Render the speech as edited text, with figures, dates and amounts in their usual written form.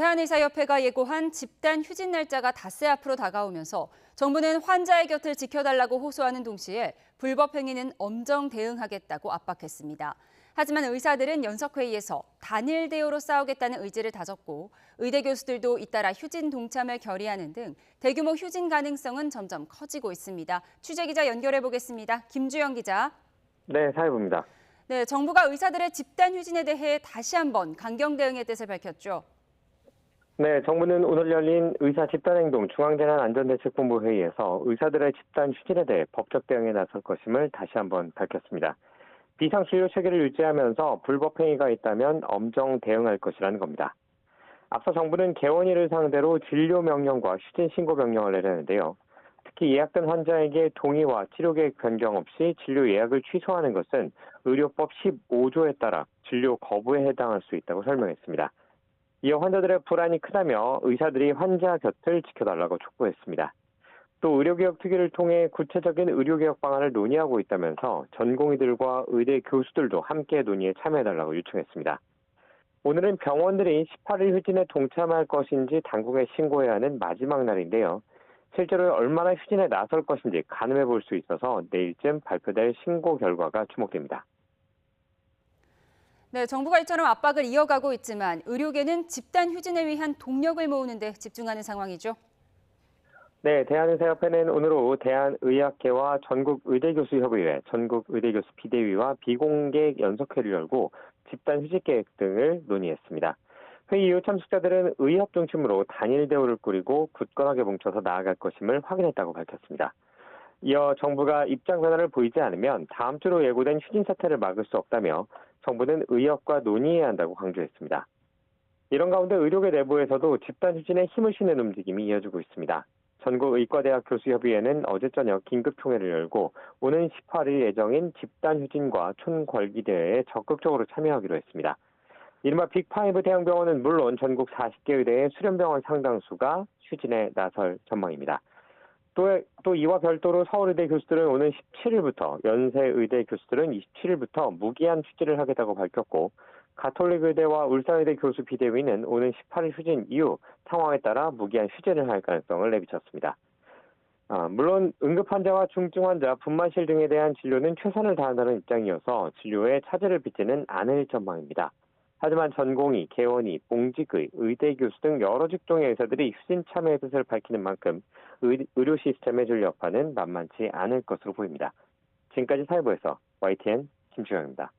대한의사협회가 예고한 집단 휴진 날짜가 닷새 앞으로 다가오면서 정부는 환자의 곁을 지켜달라고 호소하는 동시에 불법 행위는 엄정 대응하겠다고 압박했습니다. 하지만 의사들은 연석회의에서 단일 대우로 싸우겠다는 의지를 다졌고 의대 교수들도 잇따라 휴진 동참을 결의하는 등 대규모 휴진 가능성은 점점 커지고 있습니다. 취재기자 연결해 보겠습니다. 김주영 기자. 네, 사회부입니다. 네, 정부가 의사들의 집단 휴진에 대해 다시 한번 강경 대응의 뜻을 밝혔죠. 네, 정부는 오늘 열린 의사 집단행동 중앙재난안전대책본부 회의에서 의사들의 집단 휴진에 대해 법적 대응에 나설 것임을 다시 한번 밝혔습니다. 비상진료 체계를 유지하면서 불법 행위가 있다면 엄정 대응할 것이라는 겁니다. 앞서 정부는 개원일을 상대로 진료 명령과 휴진 신고 명령을 내렸는데요. 특히 예약된 환자에게 동의와 치료계획 변경 없이 진료 예약을 취소하는 것은 의료법 15조에 따라 진료 거부에 해당할 수 있다고 설명했습니다. 이어 환자들의 불안이 크다며 의사들이 환자 곁을 지켜달라고 촉구했습니다. 또 의료개혁 특위를 통해 구체적인 의료개혁 방안을 논의하고 있다면서 전공의들과 의대 교수들도 함께 논의에 참여해달라고 요청했습니다. 오늘은 병원들이 18일 휴진에 동참할 것인지 당국에 신고해야 하는 마지막 날인데요. 실제로 얼마나 휴진에 나설 것인지 가늠해 볼 수 있어서 내일쯤 발표될 신고 결과가 주목됩니다. 네, 정부가 이처럼 압박을 이어가고 있지만 의료계는 집단 휴진을 위한 동력을 모으는 데 집중하는 상황이죠. 네, 대한의사협회는 오늘 오후 대한의학회와 전국의대교수협의회, 전국의대교수 비대위와 비공개 연석회를 열고 집단 휴직 계획 등을 논의했습니다. 회의 이후 참석자들은 의협 중심으로 단일 대우를 꾸리고 굳건하게 뭉쳐서 나아갈 것임을 확인했다고 밝혔습니다. 이어 정부가 입장 변화를 보이지 않으면 다음 주로 예고된 휴진 사태를 막을 수 없다며 정부는 의협과 논의해야 한다고 강조했습니다. 이런 가운데 의료계 내부에서도 집단 휴진에 힘을 실는 움직임이 이어지고 있습니다. 전국의과대학 교수협의회는 어제 저녁 긴급총회를 열고 오는 18일 예정인 집단 휴진과 촌궐기대회에 적극적으로 참여하기로 했습니다. 이른바 빅5 대형병원은 물론 전국 40개 의대의 수련병원 상당수가 휴진에 나설 전망입니다. 또 이와 별도로 서울의대 교수들은 오는 17일부터, 연세의대 교수들은 27일부터 무기한 휴진을 하겠다고 밝혔고 가톨릭의대와 울산의대 교수 비대위는 오는 18일 휴진 이후 상황에 따라 무기한 휴진을 할 가능성을 내비쳤습니다. 물론 응급환자와 중증환자, 분만실 등에 대한 진료는 최선을 다한다는 입장이어서 진료에 차질을 빚지는 않을 전망입니다. 하지만 전공의, 개원의, 봉직의, 의대 교수 등 여러 직종의 의사들이 휴진 참여의 뜻을 밝히는 만큼 의료 시스템의 줄 여파는 만만치 않을 것으로 보입니다. 지금까지 사회부에서 YTN 김주영입니다.